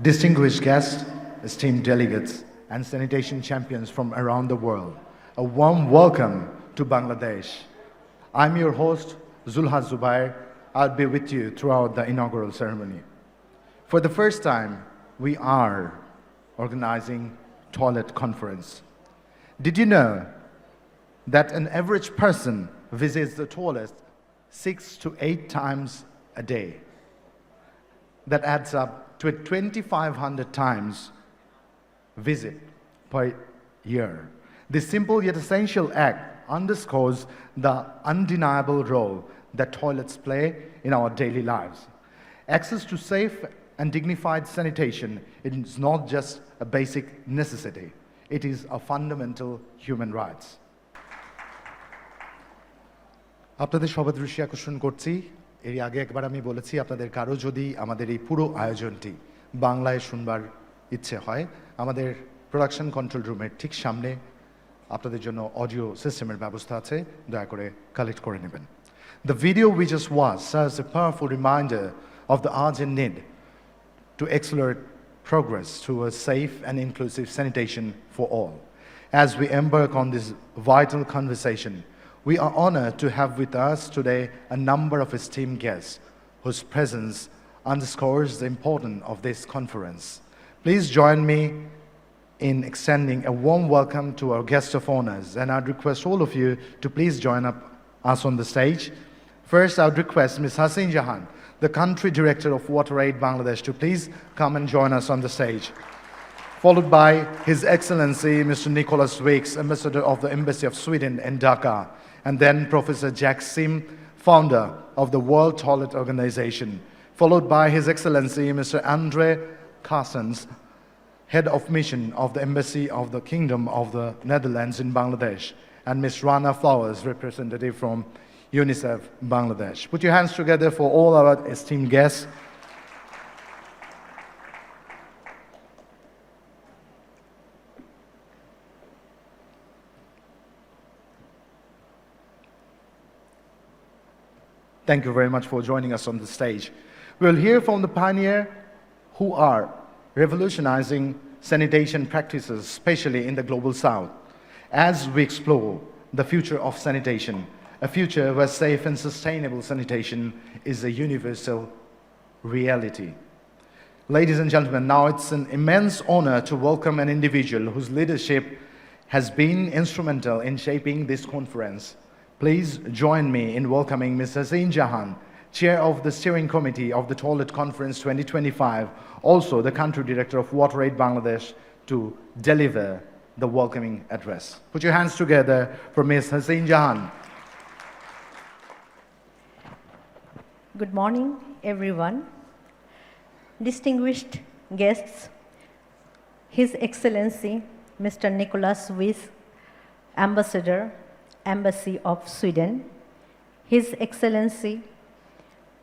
Distinguished guests, esteemed delegates, and sanitation champions from around the world, a warm welcome to Bangladesh. I'm your host, Zulha Zubair. I'll be with you throughout the inaugural ceremony. For the first time, we are organizing toilet conference. Did you know that an average person visits the toilet 6 to 8 times a day? That adds up to a 2,500 times visit per year. This simple yet essential act underscores the undeniable role that toilets play in our daily lives. Access to safe and dignified sanitation is not just a basic necessity, it is a fundamental human rights. আপনাদের সবার দৃষ্টি আকর্ষণ করছি এর আগে একবার আমি বলেছি আপনাদের কারো যদি আমাদের এই পুরো আয়োজনটি বাংলায় শুনবার ইচ্ছে হয় আমাদের প্রোডাকশন কন্ট্রোল রুমের ঠিক সামনে আপনাদের জন্য অডিও সিস্টেমের ব্যবস্থা আছে দয়া করে কালেক্ট করে নেবেন The video we just watched serves a powerful reminder of the urgent need to accelerate progress towards safe and inclusive sanitation for all. As we embark on this vital conversation, we are honored to have with us today a number of esteemed guests whose presence underscores the importance of this conference. Please join me in extending a warm welcome to our guest of honors, and I'd request all of you to please join us on the stage. First, I would request Ms. Hasin Jahan, the Country Director of WaterAid Bangladesh, to please come and join us on the stage. Followed by His Excellency Mr. Nicolas Juek, Ambassador of the Embassy of Sweden in Dhaka, and then Professor Jahan, founder of the World Toilet Organization, followed by His Excellency Mr. Carstens, Head of Mission of the Embassy of the Kingdom of the Netherlands in Bangladesh, and Ms. Rana, representative from UNICEF, Bangladesh. Put your hands together for all our esteemed guests. Thank you very much for joining us on the stage. We'll hear from the pioneer who are revolutionizing sanitation practices, especially in the global south, as we explore the future of sanitation, a future where safe and sustainable sanitation is a universal reality. Ladies and gentlemen, now it's an immense honor to welcome an individual whose leadership has been instrumental in shaping this conference. Please join me in welcoming Ms. Hasin Jahan, Chair of the Steering Committee of the Toilet Conference 2025, also the Country Director of WaterAid Bangladesh, to deliver the welcoming address. Put your hands together for Ms. Hasin Jahan. Good morning, everyone. Distinguished guests, His Excellency Mr. Nicolas Juek, Ambassador, Embassy of Sweden, His Excellency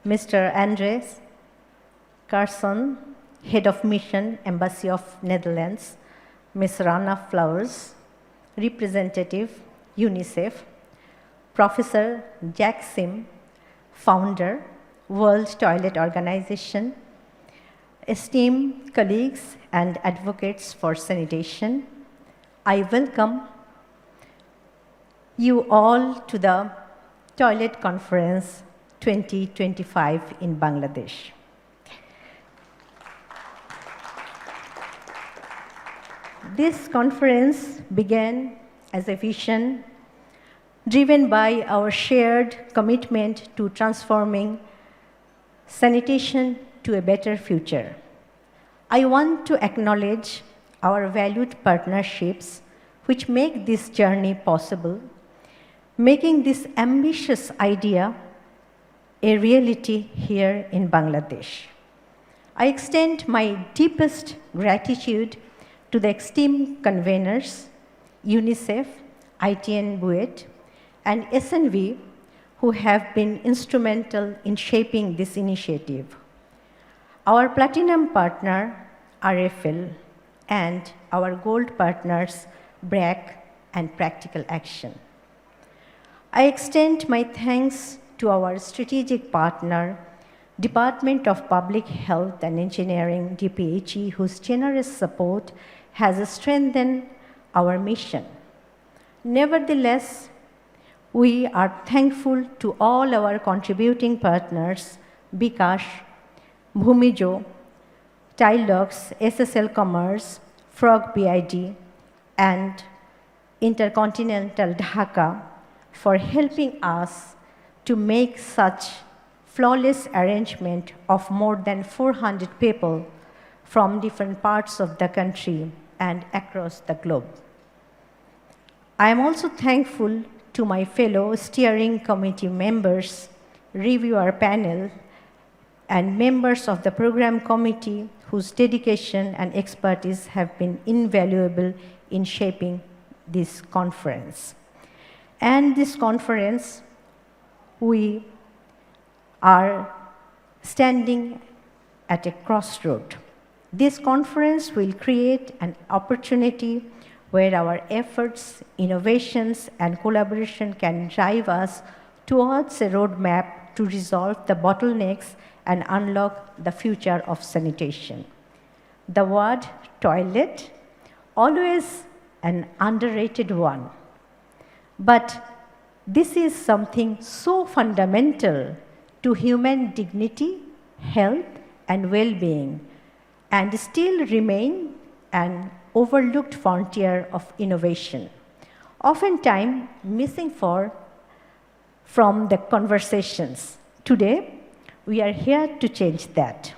Mr. Andres Carstens, Head of Mission, Embassy of Netherlands, Ms. Rana, representative, UNICEF, Professor Jahan, founder, World Toilet Organization, esteemed colleagues and advocates for sanitation, I welcome you all to the Toilet Conference 2025 in Bangladesh. This conference began as a vision driven by our shared commitment to transforming sanitation to a better future. I want to acknowledge our valued partnerships which make this journey possible, making this ambitious idea a reality here in Bangladesh. I extend my deepest gratitude to the esteemed conveners, UNICEF, ITN Buet, and SNV, who have been instrumental in shaping this initiative. Our platinum partner, RFL, and our gold partners, BRAC and Practical Action. I extend my thanks to our strategic partner, Department of Public Health and Engineering, DPHE, whose generous support has strengthened our mission. Nevertheless, we are thankful to all our contributing partners, Bikash, Bhumijo, Tilox, SSL Commerce, Frog BID, and Intercontinental Dhaka for helping us to make such flawless arrangement of more than 400 people from different parts of the country and across the globe. I am also thankful to my fellow steering committee members, reviewer panel, and members of the program committee whose dedication and expertise have been invaluable in shaping this conference. And this conference, we are standing at a crossroad. This conference will create an opportunity where our efforts, innovations, and collaboration can drive us towards a roadmap to resolve the bottlenecks and unlock the future of sanitation. The word toilet, always an underrated one. But this is something so fundamental to human dignity, health, and well-being, and still remain an overlooked frontier of innovation, oftentimes missing from the conversations. Today, we are here to change that.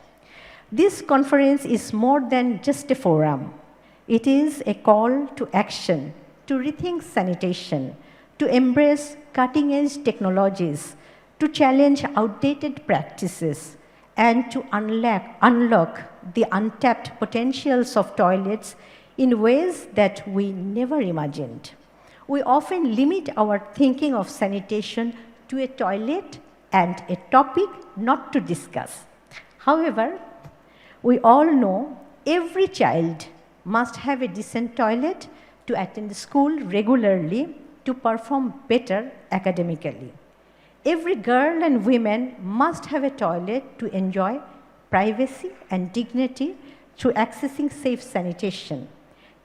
This conference is more than just a forum. It is a call to action, to rethink sanitation, to embrace cutting-edge technologies, to challenge outdated practices, and to unlock the untapped potentials of toilets in ways that we never imagined. We often limit our thinking of sanitation to a toilet and a topic not to discuss. However, we all know every child must have a decent toilet to attend school regularly to perform better academically. Every girl and woman must have a toilet to enjoy privacy and dignity through accessing safe sanitation.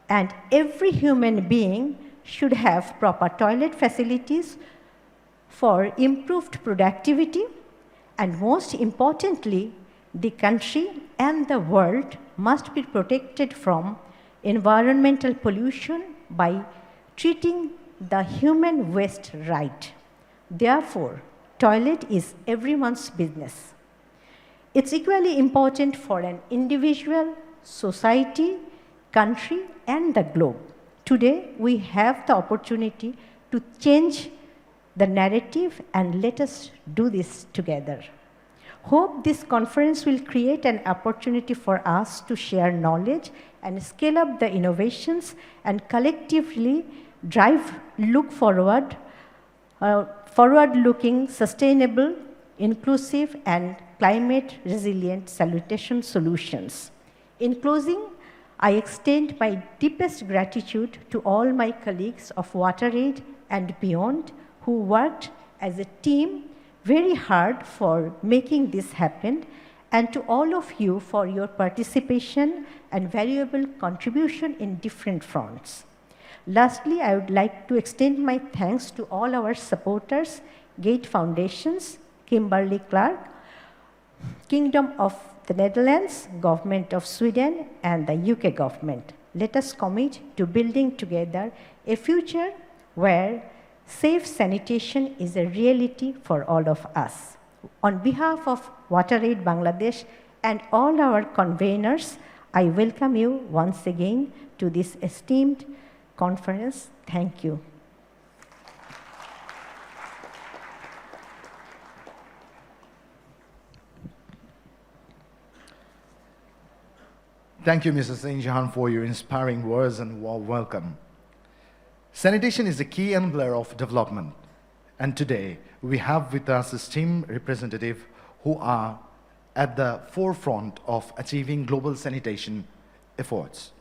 And every human being should have proper toilet facilities for improved productivity, and most importantly, the country and the world must be protected from environmental pollution by treating the human waste right. Therefore, toilet is everyone's business. It's equally important for an individual, society, country, and the globe. Today, we have the opportunity to change the narrative, and let us do this together. Hope this conference will create an opportunity for us to share knowledge and scale up the innovations and collectively look forward-looking, sustainable, inclusive, and climate-resilient sanitation solutions. In closing, I extend my deepest gratitude to all my colleagues of WaterAid and beyond who worked as a team very hard for making this happen, and to all of you for your participation and valuable contribution in different fronts. Lastly, I would like to extend my thanks to all our supporters, Gate Foundations, Kimberly-Clark, Kingdom of the Netherlands, Government of Sweden, and the UK government. Let us commit to building together a future where safe sanitation is a reality for all of us. On behalf of WaterAid Bangladesh and all our conveners, I welcome you once again to this esteemed conference. Thank you. Thank you, Mrs. Jahan, for your inspiring words and warm welcome. Sanitation is a key enabler of development, and today we have with us esteemed representatives who are at the forefront of achieving global sanitation efforts.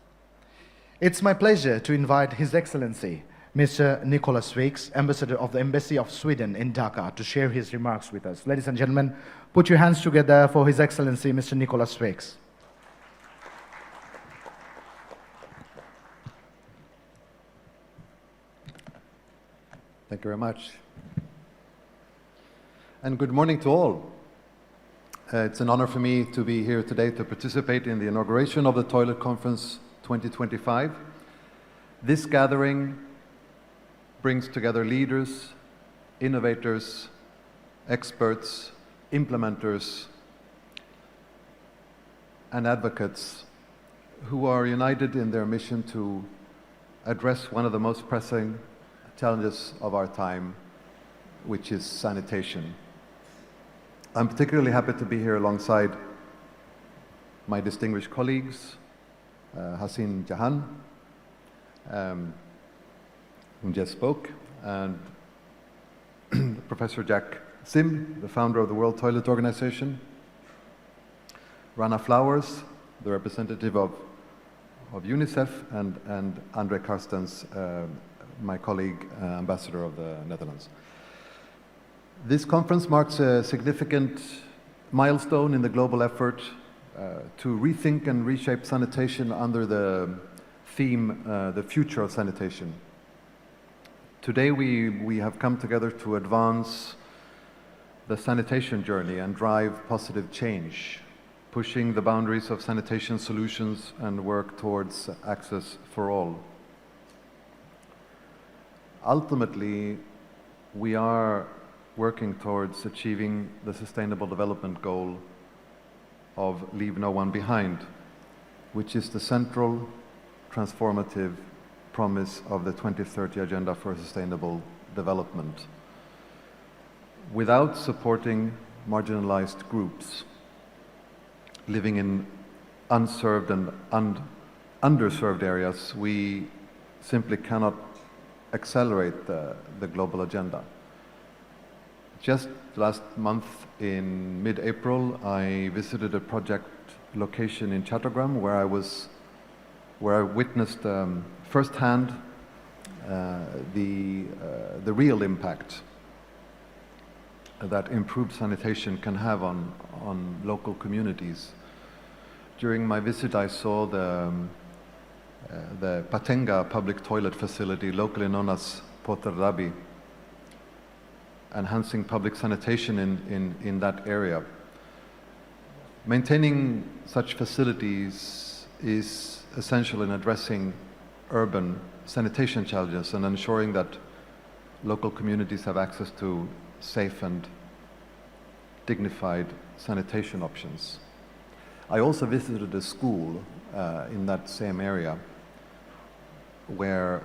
It's my pleasure to invite His Excellency, Mr. Nicolas Juek, Ambassador of the Embassy of Sweden in Dhaka, to share his remarks with us. Ladies and gentlemen, put your hands together for His Excellency Mr. Nicolas Juek. Thank you very much. And good morning to all. It's an honor for me to be here today to participate in the inauguration of the Toilet Conference 2025. This gathering brings together leaders, innovators, experts, implementers, and advocates who are united in their mission to address one of the most pressing challenges of our time, which is sanitation. I'm particularly happy to be here alongside my distinguished colleagues, Hasin, Jahan, who just spoke, and Professor Jack Sim, the founder of the World Toilet Organization, Rana Flowers, the representative of UNICEF, and Andre Carstens, my colleague, ambassador of the Netherlands. This conference marks a significant milestone in the global effort to rethink and reshape sanitation under the theme, the future of sanitation. Today we have come together to advance the sanitation journey and drive positive change, pushing the boundaries of sanitation solutions and work towards access for all. Ultimately, we are working towards achieving the Sustainable Development Goal of Leave No One Behind, which is the central transformative promise of the 2030 Agenda for Sustainable Development. Without supporting marginalized groups living in unserved and underserved areas, we simply cannot accelerate the global agenda. Just last month in mid-April, I visited a project location in Chattogram where I witnessed firsthand the real impact that improved sanitation can have on local communities. During my visit, I saw the Patenga public toilet facility, locally known as Poterdabi, enhancing public sanitation in that area. Maintaining such facilities is essential in addressing urban sanitation challenges and ensuring that local communities have access to safe and dignified sanitation options. I also visited a school in that same area where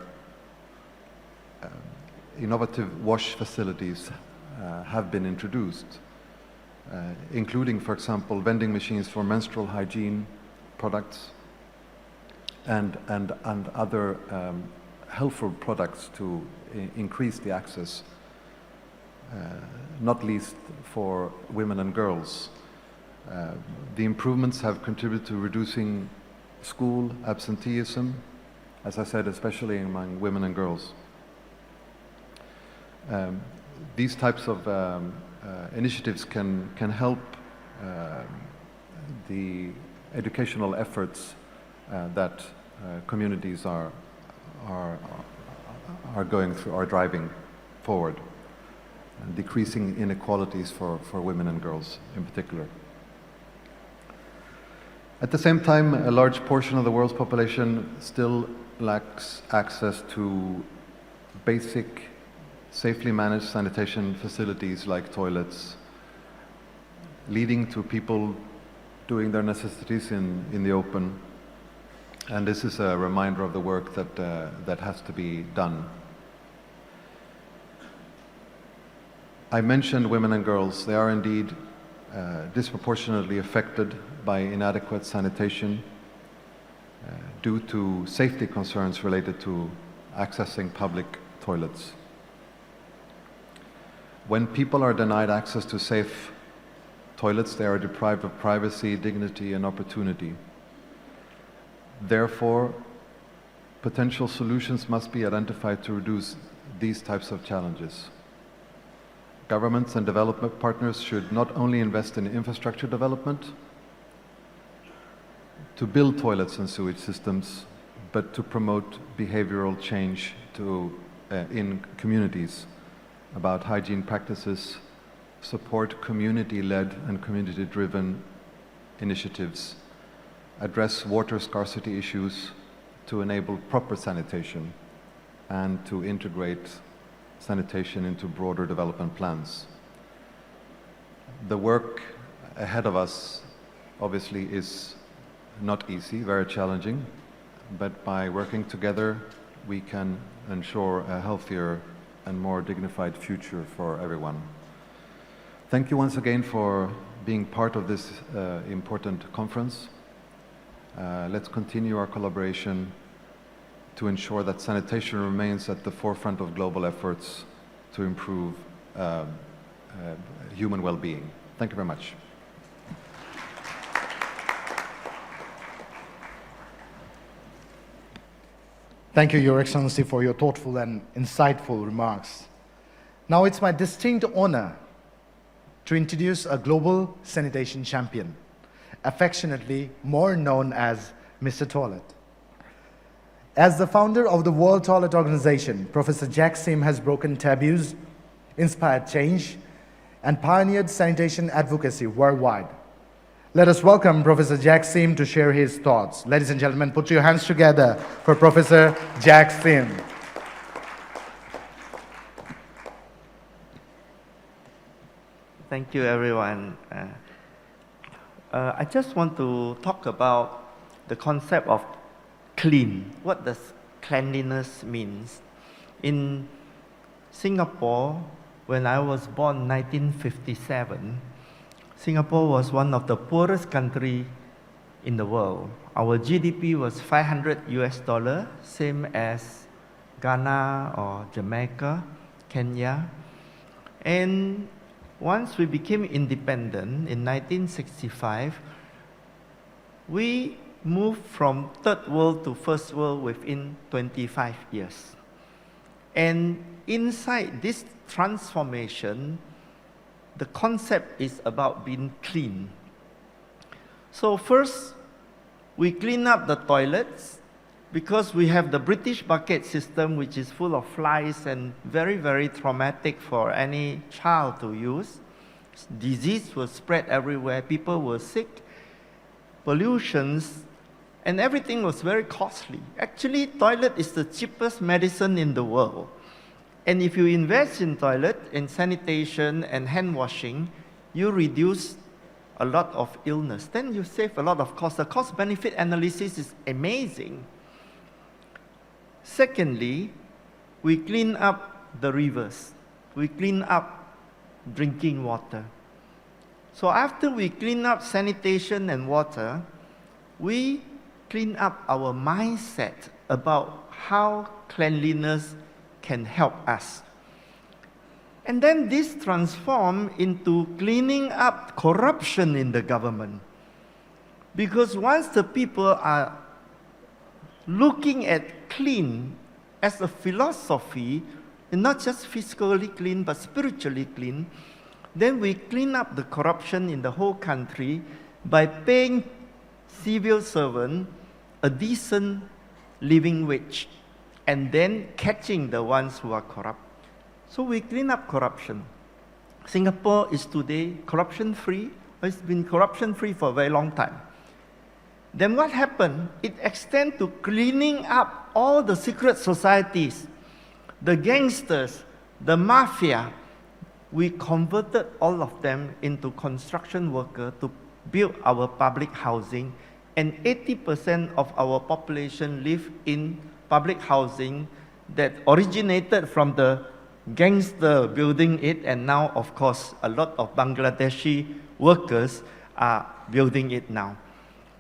innovative wash facilities have been introduced, including, for example, vending machines for menstrual hygiene products and other helpful products to increase the access, not least for women and girls. The improvements have contributed to reducing school absenteeism, as I said, especially among women and girls. These types of initiatives can help the educational efforts that communities are going through, are driving forward, and decreasing inequalities for women and girls in particular. At the same time, a large portion of the world's population still lacks access to basic, safely managed sanitation facilities like toilets, leading to people doing their necessities in the open. And this is a reminder of the work that has to be done. I mentioned women and girls. They are indeed disproportionately affected by inadequate sanitation due to safety concerns related to accessing public toilets. When people are denied access to safe toilets, they are deprived of privacy, dignity, and opportunity. Therefore, potential solutions must be identified to reduce these types of challenges. Governments and development partners should not only invest in infrastructure development to build toilets and sewage systems, but to promote behavioral change in communities about hygiene practices, support community-led and community-driven initiatives, address water scarcity issues to enable proper sanitation, and to integrate sanitation into broader development plans. The work ahead of us obviously is not easy, very challenging, but by working together we can ensure a healthier and more dignified future for everyone. Thank you once again for being part of this important conference. Let's continue our collaboration to ensure that sanitation remains at the forefront of global efforts to improve human well-being. Thank you very much. Thank you, Your Excellency, for your thoughtful and insightful remarks. Now it's my distinct honor to introduce a global sanitation champion, affectionately more known as Mr. Toilet. As the founder of the World Toilet Organization, Professor Jack Sim has broken taboos, inspired change, and pioneered sanitation advocacy worldwide. Let us welcome Professor Jack Sim to share his thoughts. Ladies and gentlemen, put your hands together for Professor Jack Sim. Thank you, everyone. I just want to talk about the concept of clean. What does cleanliness means? In Singapore, when I was born in 1957, Singapore was one of the poorest countries in the world. Our GDP was $500, same as Ghana or Jamaica, Kenya. And once we became independent in 1965, we moved from third world to first world within 25 years. And inside this transformation, the concept is about being clean. So first, we clean up the toilets because we have the British bucket system, which is full of flies and very, very traumatic for any child to use. Disease was spread everywhere, people were sick, pollutions, and everything was very costly. Actually, toilet is the cheapest medicine in the world. And if you invest in toilet, in sanitation and hand washing, you reduce a lot of illness. Then you save a lot of cost. The cost-benefit analysis is amazing. Secondly, we clean up the rivers. We clean up drinking water. So after we clean up sanitation and water, we clean up our mindset about how cleanliness can help us. And then this transforms into cleaning up corruption in the government. Because once the people are looking at clean as a philosophy, and not just physically clean, but spiritually clean, then we clean up the corruption in the whole country by paying civil servants a decent living wage, and then catching the ones who are corrupt. So we clean up corruption. Singapore is today corruption-free. It's been corruption-free for a very long time. Then what happened? It extended to cleaning up all the secret societies, the gangsters, the mafia. We converted all of them into construction workers to build our public housing, and 80% of our population live in public housing that originated from the gangster building it, and now, of course, a lot of Bangladeshi workers are building it now.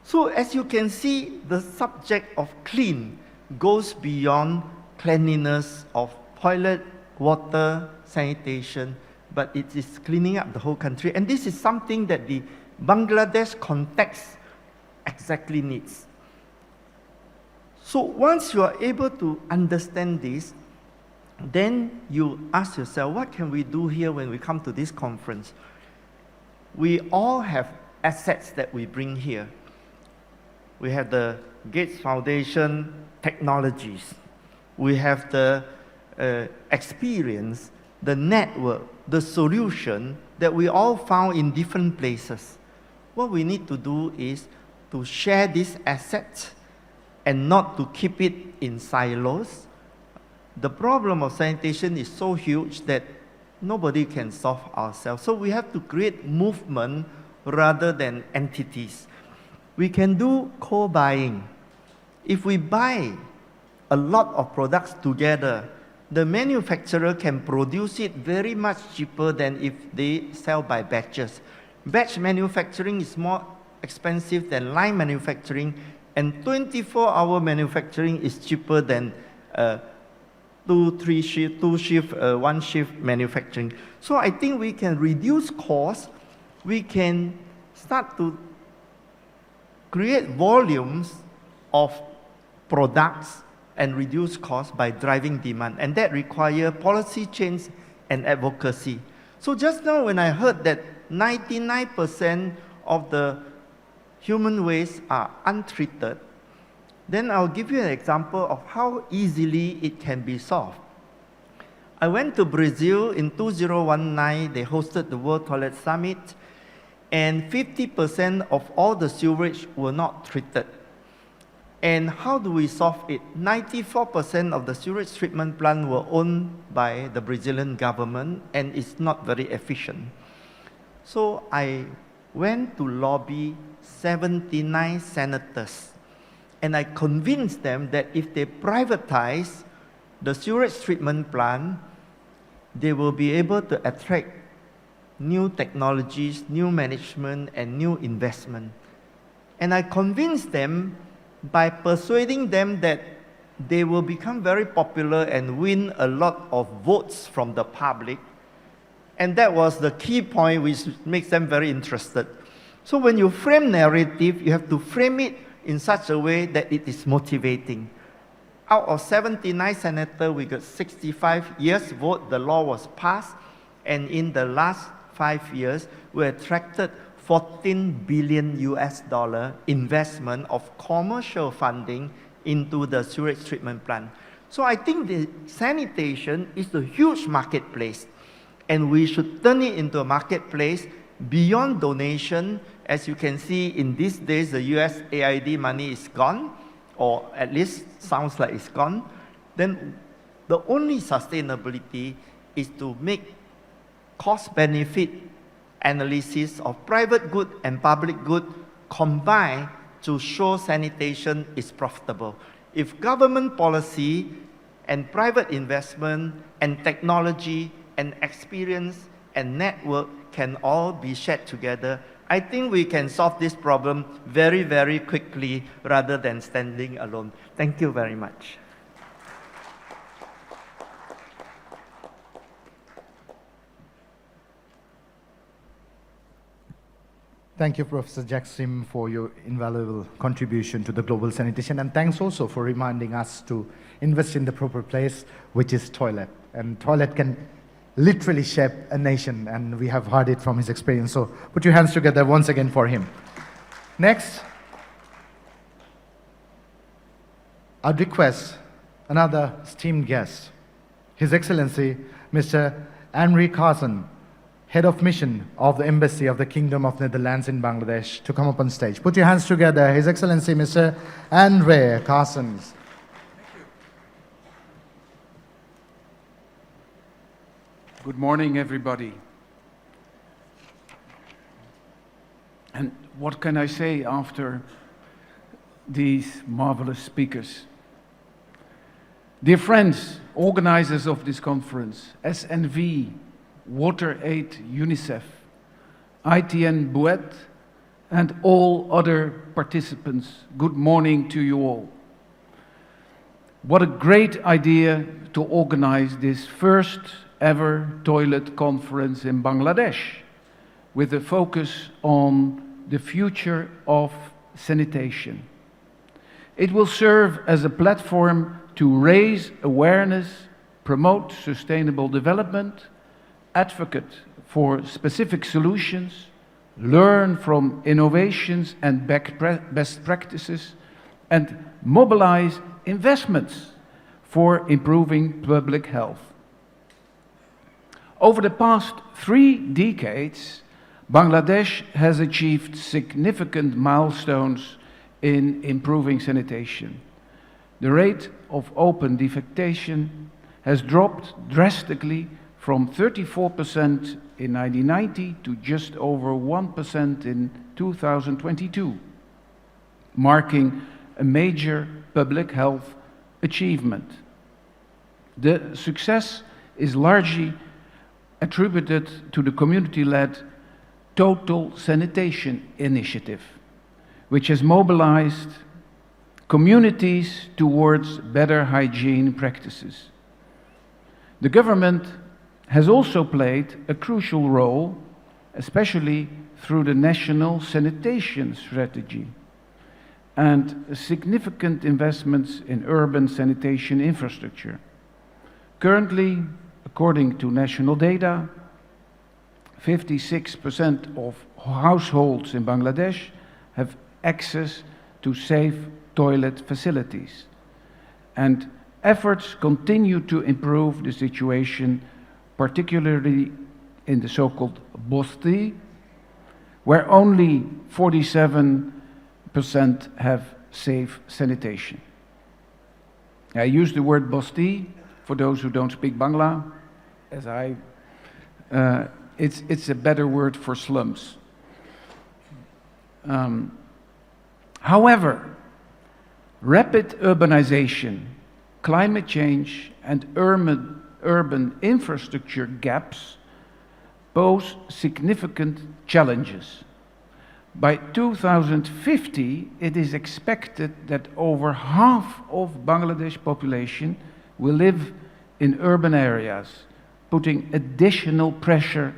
So as you can see, the subject of clean goes beyond cleanliness of toilet, water, sanitation, but it is cleaning up the whole country. And this is something that the Bangladesh context exactly needs. So once you are able to understand this, then you ask yourself, what can we do here when we come to this conference? We all have assets that we bring here. We have the Gates Foundation technologies. We have the experience, the network, the solution that we all found in different places. What we need to do is to share these assets and not to keep it in silos. The problem of sanitation is so huge that nobody can solve ourselves. So we have to create movement rather than entities. We can do co-buying. If we buy a lot of products together, the manufacturer can produce it very much cheaper than if they sell by batches. Batch manufacturing is more expensive than line manufacturing, and 24-hour manufacturing is cheaper than one shift manufacturing. So I think we can reduce costs. We can start to create volumes of products and reduce costs by driving demand. And that requires policy change and advocacy. So just now when I heard that 99% of the human waste are untreated, then I'll give you an example of how easily it can be solved. I went to Brazil in 2019. They hosted the World Toilet Summit, and 50% of all the sewage were not treated. And how do we solve it? 94% of the sewage treatment plant were owned by the Brazilian government, and it's not very efficient. So I went to lobby 79 senators, and I convinced them that if they privatize the sewage treatment plant, they will be able to attract new technologies, new management, and new investment. And I convinced them by persuading them that they will become very popular and win a lot of votes from the public. And that was the key point which makes them very interested. So when you frame narrative, you have to frame it in such a way that it is motivating. Out of 79 senators, we got 65 yes vote, the law was passed, and in the last 5 years, we attracted $14 billion investment of commercial funding into the sewage treatment plant. So I think the sanitation is a huge marketplace, and we should turn it into a marketplace beyond donation. As you can see, in these days, the USAID money is gone, or at least sounds like it's gone. Then the only sustainability is to make cost-benefit analysis of private good and public good combined to show sanitation is profitable. If government policy and private investment and technology and experience and network can all be shared together, I think we can solve this problem very, very quickly rather than standing alone. Thank you very much. Thank you, Professor Jackson, for your invaluable contribution to the global sanitation, and thanks also for reminding us to invest in the proper place, which is toilet. And toilet can literally shape a nation, and we have heard it from his experience. So put your hands together once again for him. Next, I'd request another esteemed guest, His Excellency, Mr. Henry Carstens, Head of Mission of the Embassy of the Kingdom of Netherlands in Bangladesh, to come up on stage. Put your hands together, His Excellency, Mr. Henry Carstens. Good morning, everybody. And what can I say after these marvelous speakers? Dear friends, organizers of this conference, SNV, WaterAid, UNICEF, ITN Buet, and all other participants, good morning to you all. What a great idea to organize this first ever toilet conference in Bangladesh, with a focus on the future of sanitation. It will serve as a platform to raise awareness, promote sustainable development, advocate for specific solutions, learn from innovations and best practices, and mobilize investments for improving public health. Over the past 3 decades, Bangladesh has achieved significant milestones in improving sanitation. The rate of open defecation has dropped drastically from 34% in 1990 to just over 1% in 2022, marking a major public health achievement. The success is largely attributed to the community-led Total Sanitation initiative, which has mobilized communities towards better hygiene practices. The government has also played a crucial role, especially through the National Sanitation Strategy and significant investments in urban sanitation infrastructure. Currently, according to national data, 56% of households in Bangladesh have access to safe toilet facilities, and efforts continue to improve the situation, particularly in the so-called Bosti, where only 47% have safe sanitation. I use the word Bosti for those who don't speak Bangla, as it's a better word for slums. However, rapid urbanization, climate change, and urban infrastructure gaps pose significant challenges. By 2050, it is expected that over half of Bangladesh population will live in urban areas, putting additional pressure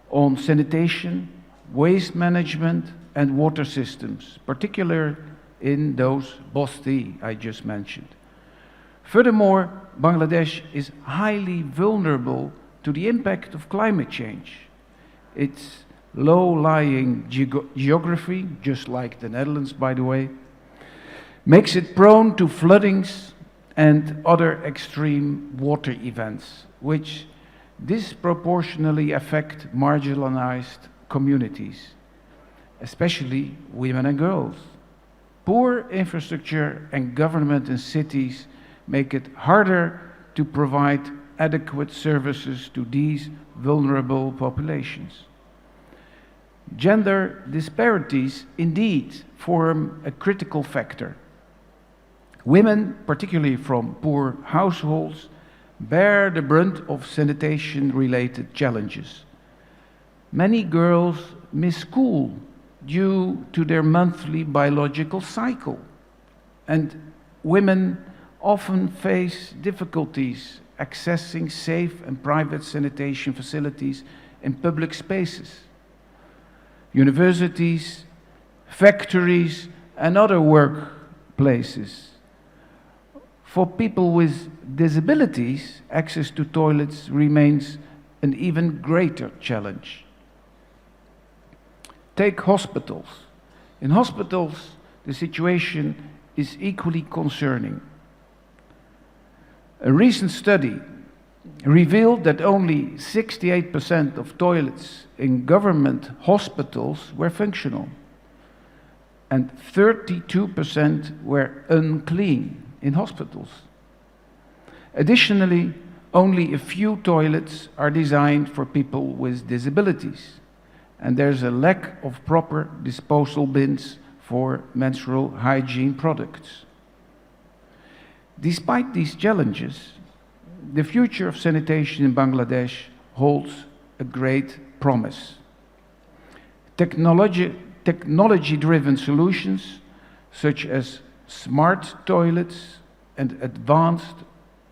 on sanitation, waste management, and water systems, particularly in those Bosti I just mentioned. Furthermore, Bangladesh is highly vulnerable to the impact of climate change. Its low-lying geography, just like the Netherlands, by the way, makes it prone to floodings and other extreme water events, which disproportionately affect marginalized communities, especially women and girls. Poor infrastructure and government in cities make it harder to provide adequate services to these vulnerable populations. Gender disparities indeed form a critical factor. Women, particularly from poor households, bear the brunt of sanitation-related challenges. Many girls miss school due to their monthly biological cycle, and women often face difficulties accessing safe and private sanitation facilities in public spaces. Universities, factories, and other workplaces. For people with disabilities, access to toilets remains an even greater challenge. Take hospitals. In hospitals, the situation is equally concerning. A recent study revealed that only 68% of toilets in government hospitals were functional, and 32% were unclean in hospitals. Additionally, only a few toilets are designed for people with disabilities, and there's a lack of proper disposal bins for menstrual hygiene products. Despite these challenges, the future of sanitation in Bangladesh holds a great promise. Technology-driven solutions, such as smart toilets and advanced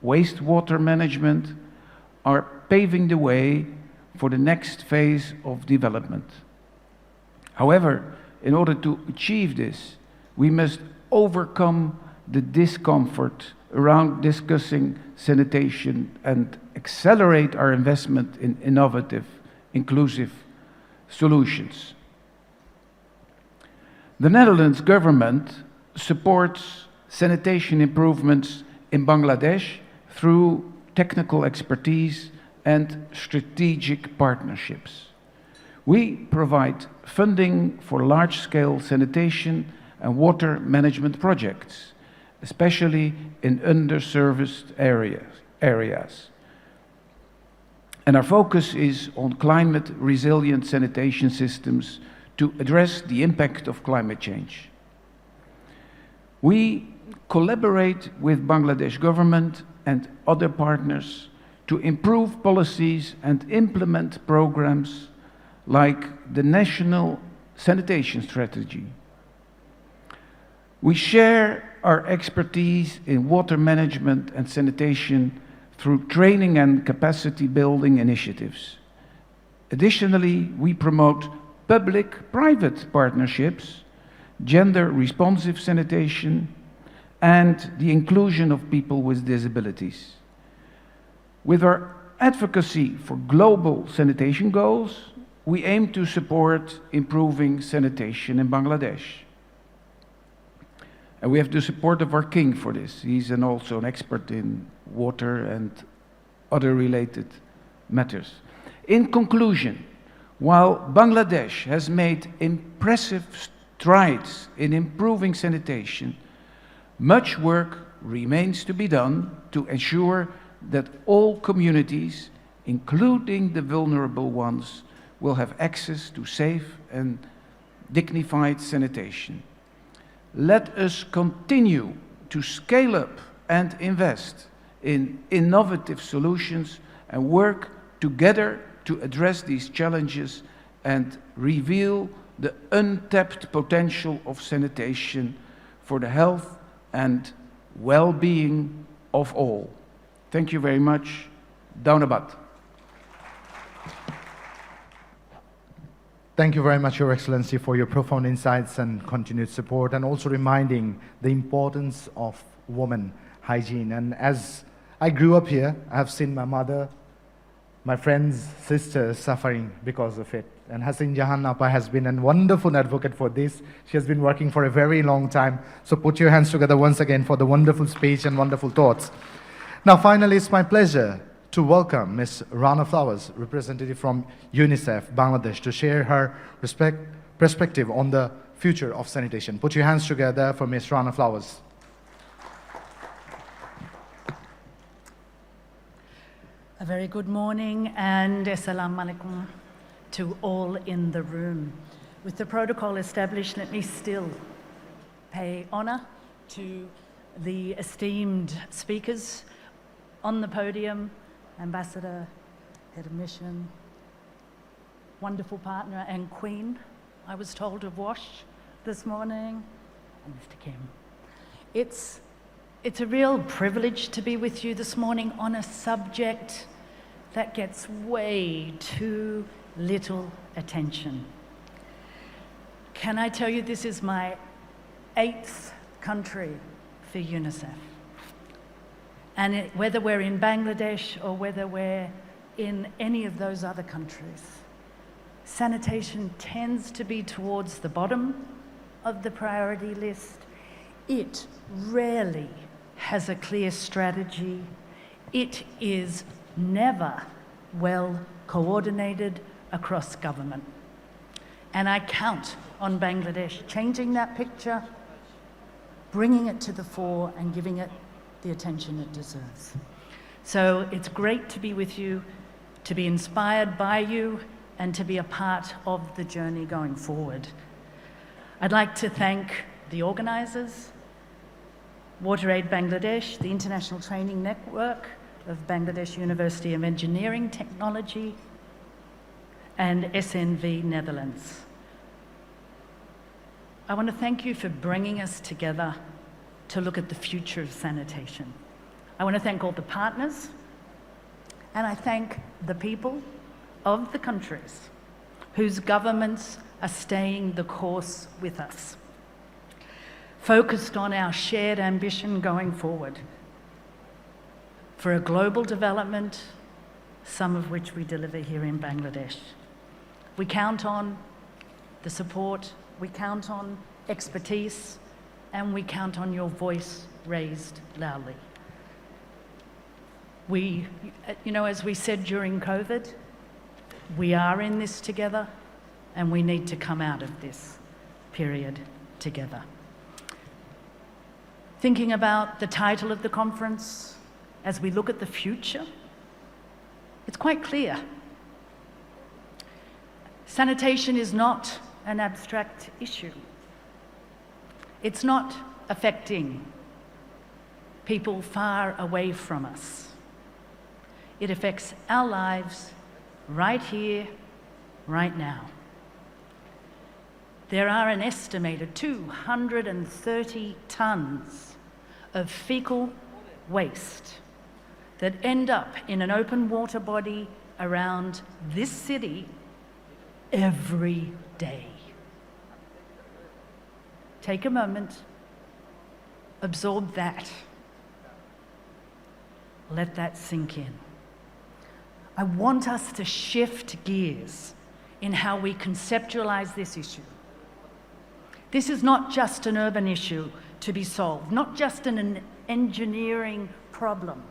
wastewater management, are paving the way for the next phase of development. However, in order to achieve this, we must overcome the discomfort around discussing sanitation and accelerate our investment in innovative, inclusive solutions. The Netherlands government supports sanitation improvements in Bangladesh through technical expertise and strategic partnerships. We provide funding for large-scale sanitation and water management projects, especially in underserviced areas. And our focus is on climate-resilient sanitation systems to address the impact of climate change. We collaborate with Bangladesh government and other partners to improve policies and implement programs like the National Sanitation Strategy. We share our expertise in water management and sanitation through training and capacity building initiatives. Additionally, we promote public-private partnerships, gender-responsive sanitation, and the inclusion of people with disabilities. With our advocacy for global sanitation goals, we aim to support improving sanitation in Bangladesh. And we have the support of our king for this. He's also an expert in water and other related matters. In conclusion, while Bangladesh has made impressive strides in improving sanitation, much work remains to be done to ensure that all communities, including the vulnerable ones, will have access to safe and dignified sanitation. Let us continue to scale up and invest in innovative solutions and work together to address these challenges and reveal the untapped potential of sanitation for the health and well-being of all. Thank you very much. Downabad. Thank you very much, Your Excellency, for your profound insights and continued support, and also reminding the importance of women hygiene. And as I grew up here, I have seen my mother, my friends, sisters suffering because of it. And Hasin Jahan Appa has been a wonderful advocate for this. She has been working for a very long time. So put your hands together once again for the wonderful speech and wonderful thoughts. Now, finally, it's my pleasure to welcome Ms. Rana Flowers, representative from UNICEF, Bangladesh, to share her perspective on the future of sanitation. Put your hands together for Ms. Rana Flowers. A very good morning and assalamu alaikum to all in the room. With the protocol established, let me still pay honour to the esteemed speakers on the podium, Ambassador, Head of Mission, wonderful partner and Queen, I was told, of WASH this morning, and Mr. Kim. It's a real privilege to be with you this morning on a subject that gets way too little attention. Can I tell you, this is my 8th country for UNICEF. And whether we're in Bangladesh or whether we're in any of those other countries, sanitation tends to be towards the bottom of the priority list. It rarely has a clear strategy. It is never well coordinated across government. And I count on Bangladesh changing that picture, bringing it to the fore and giving it the attention it deserves. So it's great to be with you, to be inspired by you, and to be a part of the journey going forward. I'd like to thank the organisers, WaterAid Bangladesh, the International Training Network of Bangladesh University of Engineering Technology, and SNV Netherlands. I want to thank you for bringing us together to look at the future of sanitation. I want to thank all the partners, and I thank the people of the countries whose governments are staying the course with us. focused on our shared ambition going forward for a global development, some of which we deliver here in Bangladesh. We count on the support, we count on expertise, and we count on your voice raised loudly. We, as we said during COVID, we are in this together, and we need to come out of this period together. Thinking about the title of the conference, as we look at the future, it's quite clear. Sanitation is not an abstract issue. It's not affecting people far away from us. It affects our lives right here, right now. There are an estimated 230 tonnes of fecal waste that end up in an open water body around this city every day. Take a moment, absorb that. Let that sink in. I want us to shift gears in how we conceptualize this issue. This is not just an urban issue to be solved, not just an engineering problem.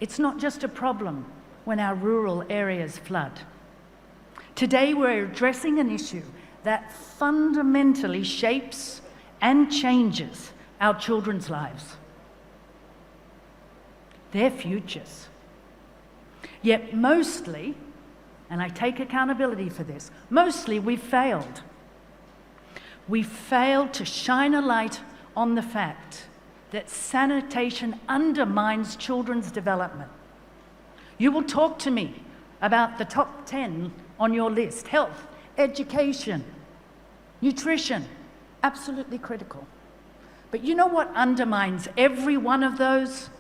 It's not just a problem when our rural areas flood. Today we're addressing an issue that fundamentally shapes and changes our children's lives, their futures. Yet mostly, and I take accountability for this, mostly we've failed. We failed to shine a light on the fact that sanitation undermines children's development. You will talk to me about the top 10 on your list: health, education, nutrition, absolutely critical. But you know what undermines every one of those?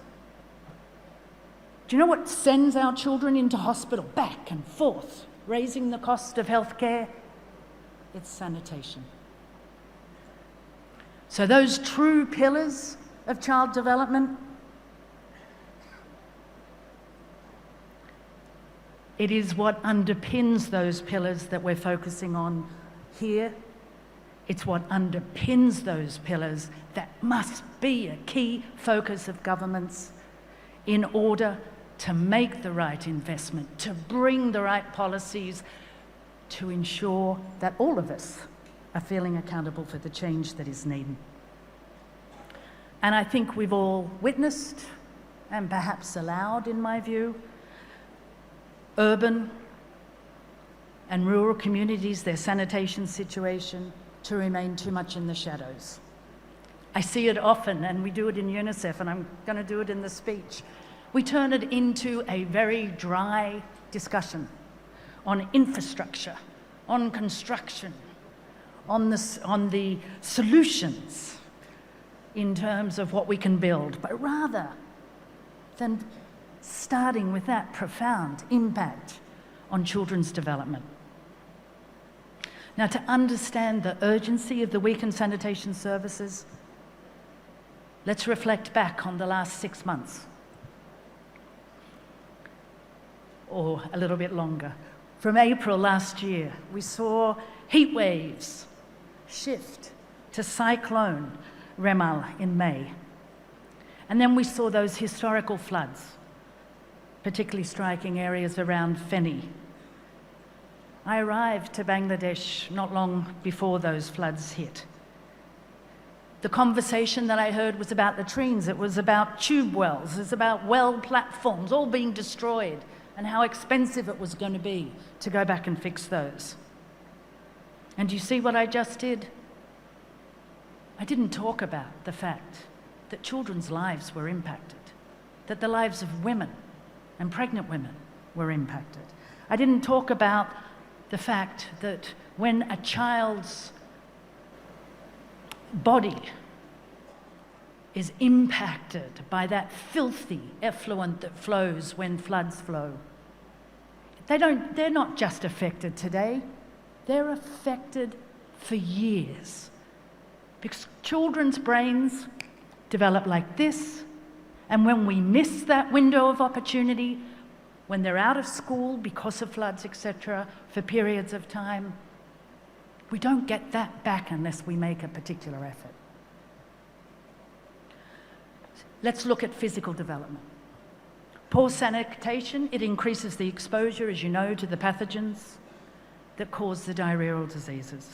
Do you know what sends our children into hospital back and forth, raising the cost of healthcare? It's sanitation. So those true pillars of child development, it is what underpins those pillars that we're focusing on here. It's what underpins those pillars that must be a key focus of governments in order to make the right investment, to bring the right policies, to ensure that all of us are feeling accountable for the change that is needed. And I think we've all witnessed, and perhaps allowed, in my view, urban and rural communities, their sanitation situation, to remain too much in the shadows. I see it often, and we do it in UNICEF, and I'm going to do it in the speech. We turn it into a very dry discussion on infrastructure, on construction, on the solutions in terms of what we can build, but rather than starting with that profound impact on children's development. Now, to understand the urgency of the weakened sanitation services, let's reflect back on the last 6 months, or a little bit longer. From April last year, we saw heat waves shift to cyclone Remal in May. And then we saw those historical floods, particularly striking areas around Feni. I arrived to Bangladesh not long before those floods hit. The conversation that I heard was about latrines, it was about tube wells, it was about well platforms all being destroyed, and how expensive it was going to be to go back and fix those. And you see what I just did? I didn't talk about the fact that children's lives were impacted, that the lives of women and pregnant women were impacted. I didn't talk about the fact that when a child's body is impacted by that filthy effluent that flows when floods flow, they're not just affected today, they're affected for years. Because children's brains develop like this, and when we miss that window of opportunity, when they're out of school because of floods, etc., for periods of time, we don't get that back unless we make a particular effort. Let's look at physical development. Poor sanitation, it increases the exposure, as you know, to the pathogens that cause the diarrheal diseases,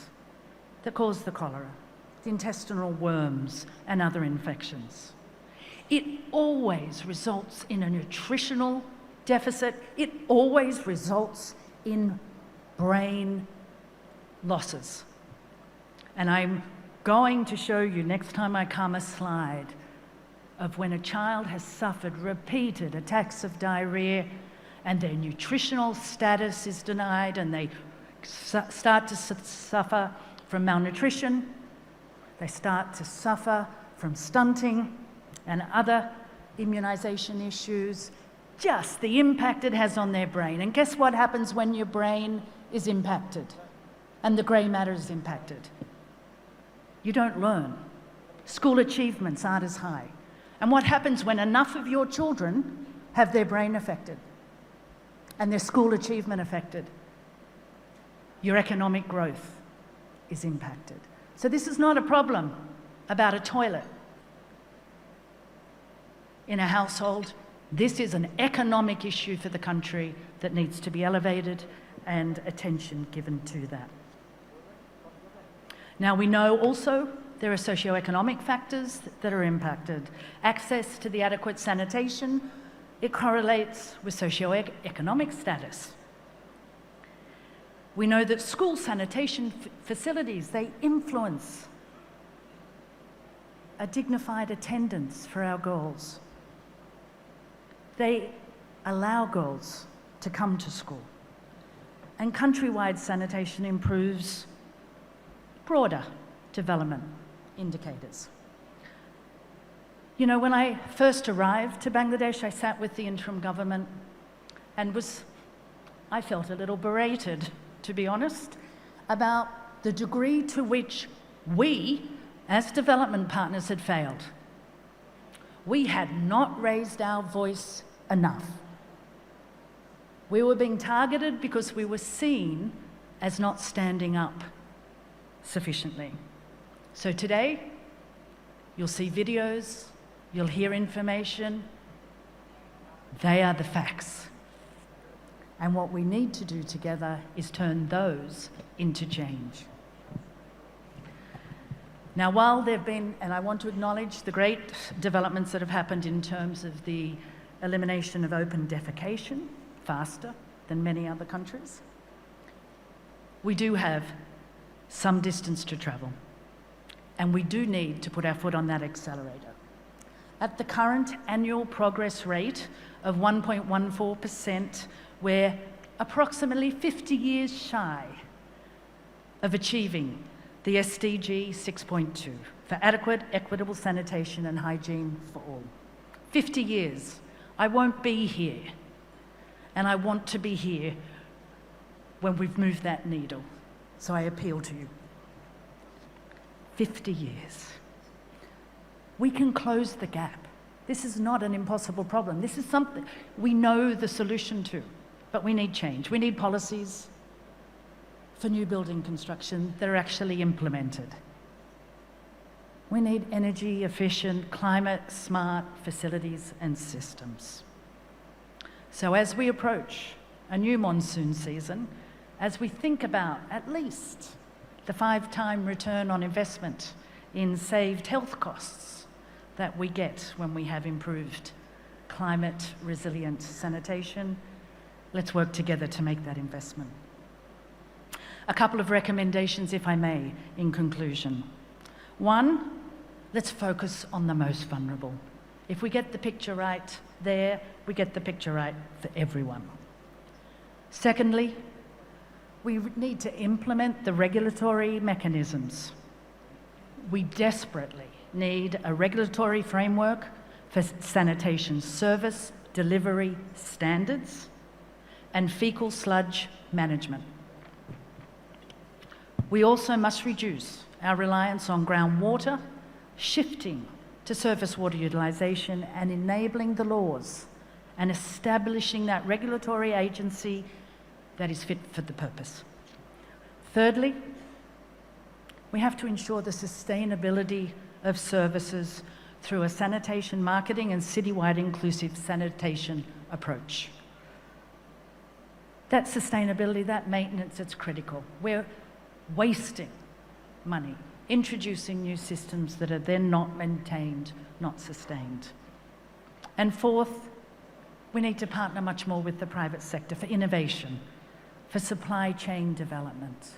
that cause the cholera, the intestinal worms, and other infections. It always results in a nutritional deficit. It always results in brain losses. And I'm going to show you next time I come a slide of when a child has suffered repeated attacks of diarrhea and their nutritional status is denied and they start to suffer from malnutrition, they start to suffer from stunting and other immunization issues, just the impact it has on their brain. And guess what happens when your brain is impacted and the grey matter is impacted? You don't learn. School achievements aren't as high. And what happens when enough of your children have their brain affected and their school achievement affected? Your economic growth is impacted. So this is not a problem about a toilet in a household. This is an economic issue for the country that needs to be elevated and attention given to that. Now, we know also there are socioeconomic factors that are impacted. Access to the adequate sanitation, it correlates with socioeconomic status. We know that school sanitation facilities, they influence a dignified attendance for our girls. They allow girls to come to school. And countrywide sanitation improves broader development indicators. You know, when I first arrived to Bangladesh, I sat with the interim government and I felt a little berated, to be honest, about the degree to which we, as development partners, had failed. We had not raised our voice enough. We were being targeted because we were seen as not standing up sufficiently. So today, you'll see videos, you'll hear information. They are the facts. And what we need to do together is turn those into change. Now, while there have been, and I want to acknowledge the great developments that have happened in terms of the elimination of open defecation, faster than many other countries, we do have some distance to travel. And we do need to put our foot on that accelerator. At the current annual progress rate of 1.14%, we're approximately 50 years shy of achieving the SDG 6.2 for adequate, equitable sanitation and hygiene for all. 50 years. I won't be here, and I want to be here when we've moved that needle. So I appeal to you. 50 years. We can close the gap. This is not an impossible problem. This is something we know the solution to, but we need change. We need policies for new building construction that are actually implemented. We need energy efficient, climate smart facilities and systems. So as we approach a new monsoon season, as we think about at least the 5-time return on investment in saved health costs that we get when we have improved climate resilient sanitation, let's work together to make that investment. A couple of recommendations, if I may, in conclusion. One, let's focus on the most vulnerable. If we get the picture right there, we get the picture right for everyone. Secondly, we need to implement the regulatory mechanisms. We desperately need a regulatory framework for sanitation service delivery standards and fecal sludge management. We also must reduce our reliance on groundwater, shifting to surface water utilisation and enabling the laws and establishing that regulatory agency that is fit for the purpose. Thirdly, we have to ensure the sustainability of services through a sanitation marketing and citywide inclusive sanitation approach. That sustainability, that maintenance, it's critical. We're wasting money, introducing new systems that are then not maintained, not sustained. And fourth, we need to partner much more with the private sector for innovation, for supply chain development,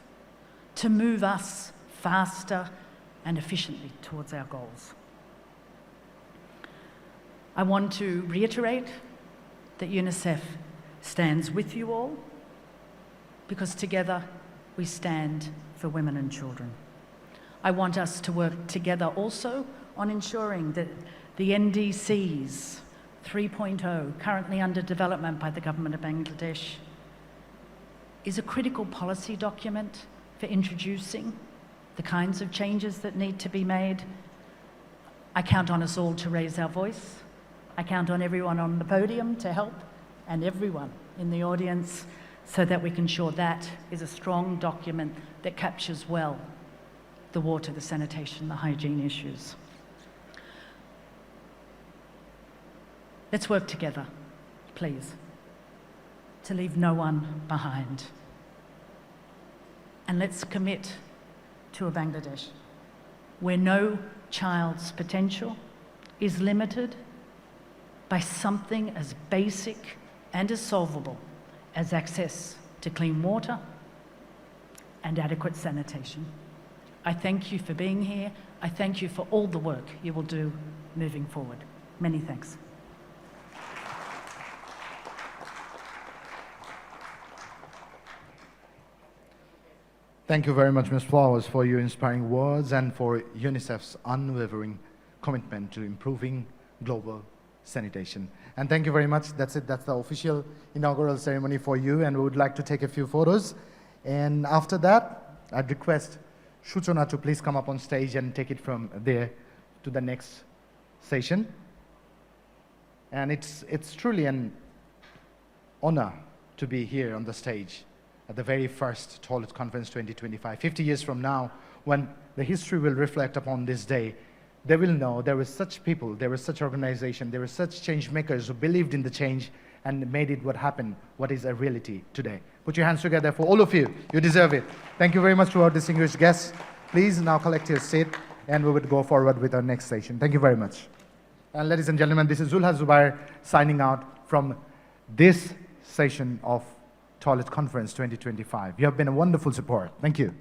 to move us faster and efficiently towards our goals. I want to reiterate that UNICEF stands with you all, because together we stand for women and children. I want us to work together also on ensuring that the NDCs 3.0, currently under development by the government of Bangladesh, is a critical policy document for introducing the kinds of changes that need to be made. I count on us all to raise our voice. I count on everyone on the podium to help, and everyone in the audience, so that we can ensure that is a strong document that captures well the water, the sanitation, the hygiene issues. Let's work together, please, to leave no one behind. And let's commit to a Bangladesh where no child's potential is limited by something as basic and as solvable as access to clean water and adequate sanitation. I thank you for being here. I thank you for all the work you will do moving forward. Many thanks. Thank you very much, Ms. Flowers, for your inspiring words and for UNICEF's unwavering commitment to improving global sanitation. And thank you very much. That's it. That's the official inaugural ceremony for you, and we would like to take a few photos. And after that, I'd request Suchona to please come up on stage and take it from there to the next session. And it's truly an honor to be here on the stage at the very first Toilet Conference 2025. 50 years from now, when the history will reflect upon this day, they will know there were such people, there was such organization, there were such change makers who believed in the change and made it what happened, what is a reality today. Put your hands together for all of you. You deserve it. Thank you very much to our distinguished guests. Please now collect your seat, and we would go forward with our next session. Thank you very much. And ladies and gentlemen, this is Zulha Zubair signing out from this session of Toilet Conference 2025. You have been a wonderful support. Thank you.